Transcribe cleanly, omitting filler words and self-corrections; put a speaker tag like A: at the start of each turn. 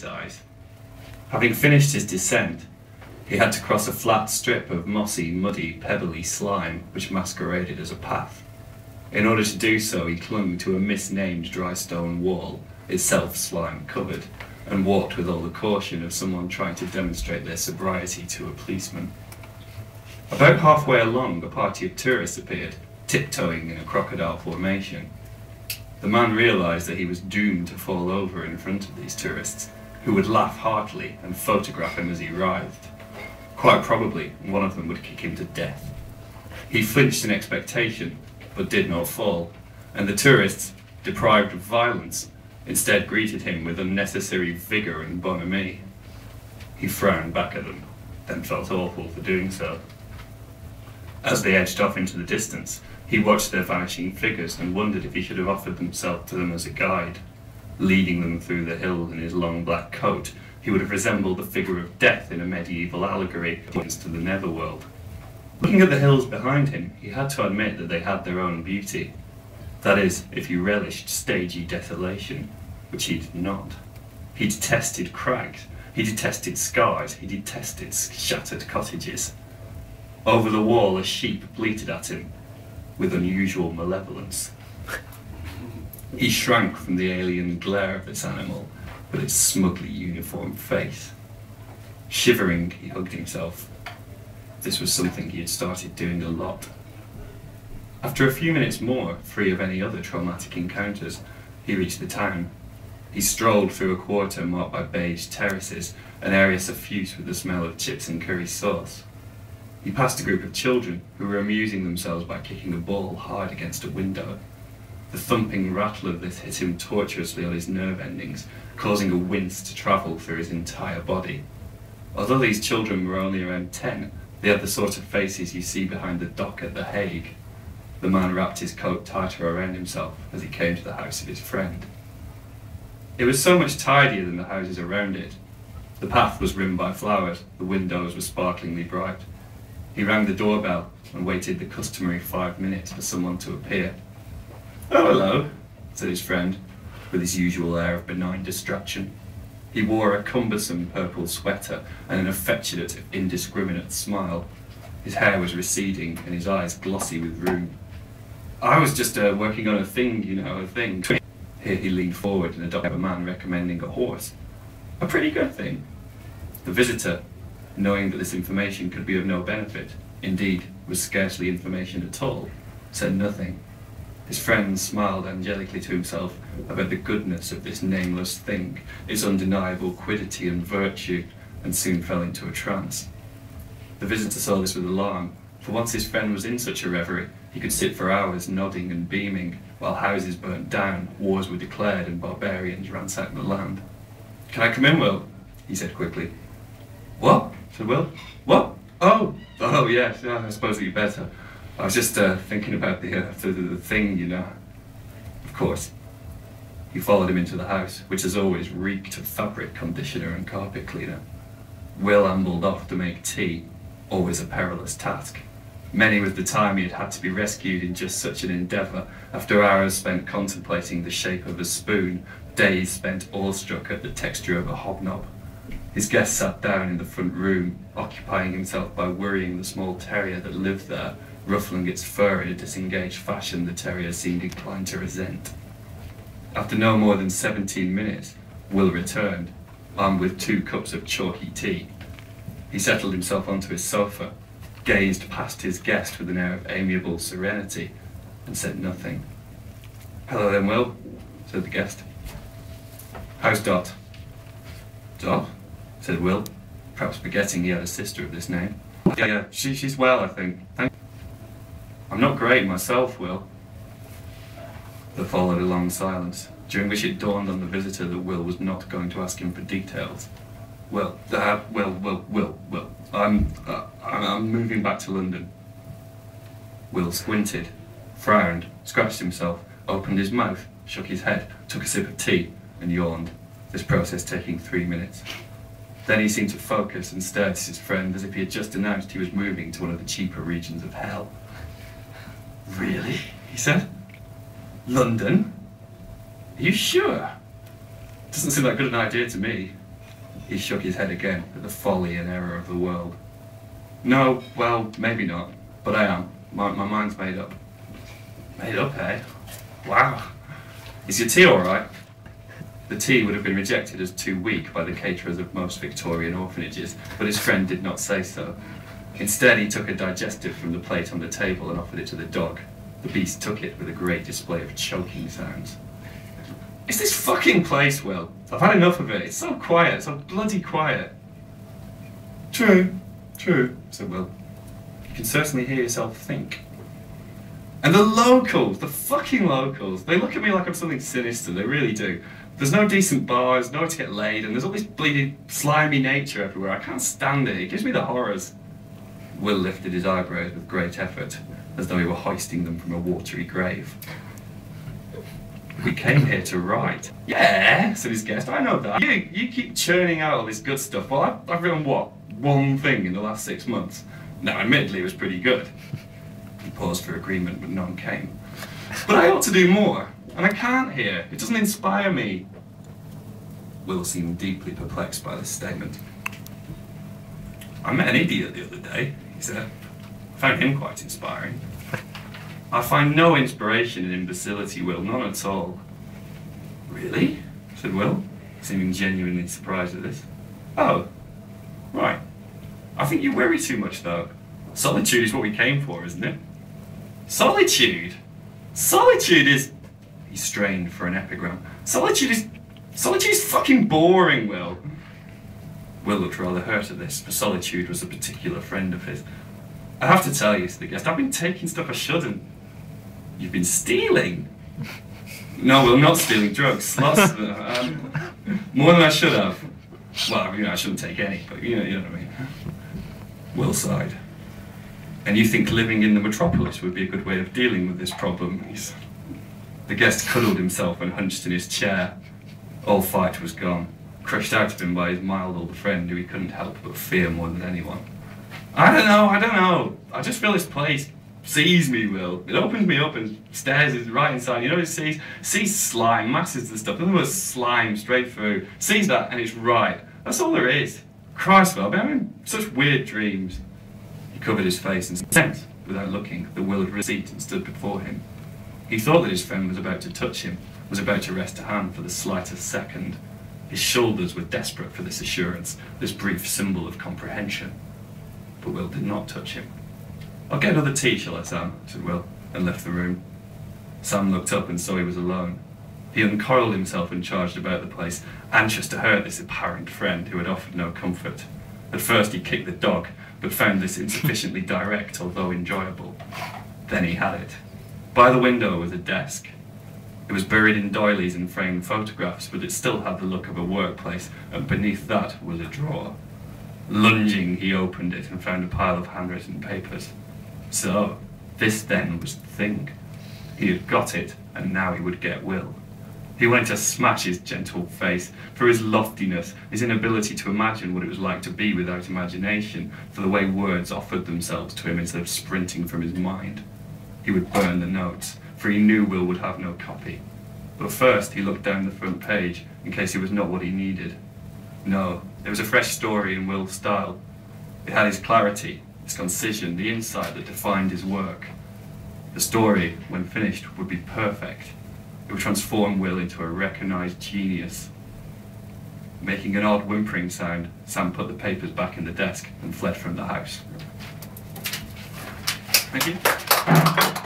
A: eyes. Having finished his descent, he had to cross a flat strip of mossy, muddy, pebbly slime which masqueraded as a path. In order to do so, he clung to a misnamed dry stone wall, itself slime-covered, and walked with all the caution of someone trying to demonstrate their sobriety to a policeman. About halfway along, a party of tourists appeared, tiptoeing in a crocodile formation. The man realised that he was doomed to fall over in front of these tourists, who would laugh heartily and photograph him as he writhed. Quite probably, one of them would kick him to death. He flinched in expectation, but did not fall, and the tourists, deprived of violence, instead greeted him with unnecessary vigour and bonhomie. He frowned back at them, then felt awful for doing so. As they edged off into the distance, he watched their vanishing figures and wondered if he should have offered himself to them as a guide. Leading them through the hills in his long black coat, he would have resembled the figure of death in a medieval allegory to the netherworld. Looking at the hills behind him, he had to admit that they had their own beauty. That is, if you relished stagey desolation, which he did not. He detested crags, he detested scars, he detested shattered cottages. Over the wall, a sheep bleated at him with unusual malevolence. He shrank from the alien glare of this animal with its smugly uniformed face. Shivering, he hugged himself. This was something he had started doing a lot. After a few minutes more, free of any other traumatic encounters, he reached the town. He strolled through a quarter marked by beige terraces, an area suffused with the smell of chips and curry sauce. He passed a group of children who were amusing themselves by kicking a ball hard against a window. The thumping rattle of this hit him tortuously on his nerve endings, causing a wince to travel through his entire body. Although these children were only around 10, they had the sort of faces you see behind the dock at The Hague. The man wrapped his coat tighter around himself as he came to the house of his friend. It was so much tidier than the houses around it. The path was rimmed by flowers, the windows were sparklingly bright. He rang the doorbell and waited the customary 5 minutes for someone to appear. "Oh, hello," said his friend, with his usual air of benign distraction. He wore a cumbersome purple sweater and an affectionate, indiscriminate smile. His hair was receding and his eyes glossy with rheum. "I was just working on a thing, a thing." Here he leaned forward and adopted a man recommending a horse. "A pretty good thing." The visitor, knowing that this information could be of no benefit, indeed was scarcely information at all, said nothing. His friend smiled angelically to himself about the goodness of this nameless thing, its undeniable quiddity and virtue, and soon fell into a trance. The visitor saw this with alarm, for once his friend was in such a reverie, he could sit for hours nodding and beaming, while houses burnt down, wars were declared, and barbarians ransacked the land. "Can I come in, Will?" he said quickly. "What?" said Will. "What? Oh, yes, I suppose you'd better. I was just thinking about the thing, Of course. He followed him into the house, which as always reeked of fabric conditioner and carpet cleaner. Will ambled off to make tea, always a perilous task. Many was the time he had had to be rescued in just such an endeavour, after hours spent contemplating the shape of a spoon, days spent awestruck at the texture of a hobnob. His guest sat down in the front room, occupying himself by worrying the small terrier that lived there, ruffling its fur in a disengaged fashion the terrier seemed inclined to resent. After no more than 17 minutes, Will returned, armed with 2 cups of chalky tea. He settled himself onto his sofa, gazed past his guest with an air of amiable serenity, and said nothing. "Hello then, Will," said the guest. "How's Dot?" "Dot?" said Will, perhaps forgetting he had a sister of this name. Yeah, she's well, I think. I'm not great myself, Will." There followed a long silence, during which it dawned on the visitor that Will was not going to ask him for details. Will, I'm moving back to London." Will squinted, frowned, scratched himself, opened his mouth, shook his head, took a sip of tea, and yawned, this process taking 3 minutes. Then he seemed to focus and stared at his friend as if he had just announced he was moving to one of the cheaper regions of hell. "Really?" he said. "London? Are you sure? Doesn't seem like good an idea to me." He shook his head again at the folly and error of the world. No, well, maybe not, but I am. My mind's made up. Made up, eh? Wow. Is your tea alright? The tea would have been rejected as too weak by the caterers of most Victorian orphanages, but his friend did not say so. Instead, he took a digestive from the plate on the table and offered it to the dog. The beast took it with a great display of choking sounds. It's this fucking place, Will. I've had enough of it. It's so quiet, so bloody quiet. True, said Will. You can certainly hear yourself think. And the locals, the fucking locals, they look at me like I'm something sinister, they really do. There's no decent bars, nowhere to get laid, and there's all this bleeding, slimy nature everywhere. I can't stand it. It gives me the horrors. Will lifted his eyebrows with great effort, as though he were hoisting them from a watery grave. We came here to write. Yeah, said his guest, I know that. You keep churning out all this good stuff. Well, I've written, what, one thing in the last 6 months? Now, admittedly, it was pretty good. He paused for agreement, but none came. But I ought to do more, and I can't here. It doesn't inspire me. Will seemed deeply perplexed by this statement. I met an idiot the other day, he said. I found him quite inspiring. I find no inspiration in imbecility, Will, none at all. Really? Said Will, seeming genuinely surprised at this. Oh, right. I think you worry too much, though. Solitude is what we came for, isn't it? Solitude? Solitude is... He strained for an epigram. Solitude is fucking boring, Will. Will looked rather hurt at this, for solitude was a particular friend of his. I have to tell you, said the guest, I've been taking stuff I shouldn't. You've been stealing? No, Will, not stealing drugs. Lots of them. More than I should have. Well, I shouldn't take any, but you know what I mean. Will sighed. And you think living in the metropolis would be a good way of dealing with this problem? The guest cuddled himself and hunched in his chair. All fight was gone, crushed out of him by his mild old friend who he couldn't help but fear more than anyone. I don't know. I just feel this place sees me, Will. It opens me up and stares right inside. You know, it sees slime, masses and stuff. Nothing but slime straight through. Sees that and it's right. That's all there is. Christ, Will, I've been having such weird dreams. He covered his face and sensed, without looking, that Will had received and stood before him. He thought that his friend was about to touch him, was about to rest a hand for the slightest second. His shoulders were desperate for this assurance, this brief symbol of comprehension. But Will did not touch him. I'll get another tea, shall I, Sam? Said Will, and left the room. Sam looked up and saw he was alone. He uncoiled himself and charged about the place, anxious to hurt this apparent friend who had offered no comfort. At first he kicked the dog, but found this insufficiently direct, although enjoyable. Then he had it. By the window was a desk. It was buried in doilies and framed photographs, but it still had the look of a workplace, and beneath that was a drawer. Lunging, he opened it and found a pile of handwritten papers. So, this then was the thing. He had got it, and now he would get Will. He wanted to smash his gentle face, for his loftiness, his inability to imagine what it was like to be without imagination, for the way words offered themselves to him instead of sprinting from his mind. He would burn the notes, for he knew Will would have no copy. But first he looked down the front page, in case it was not what he needed. No, it was a fresh story in Will's style. It had his clarity, his concision, the insight that defined his work. The story, when finished, would be perfect. It would transform Will into a recognised genius. Making an odd whimpering sound, Sam put the papers back in the desk and fled from the house. Thank you.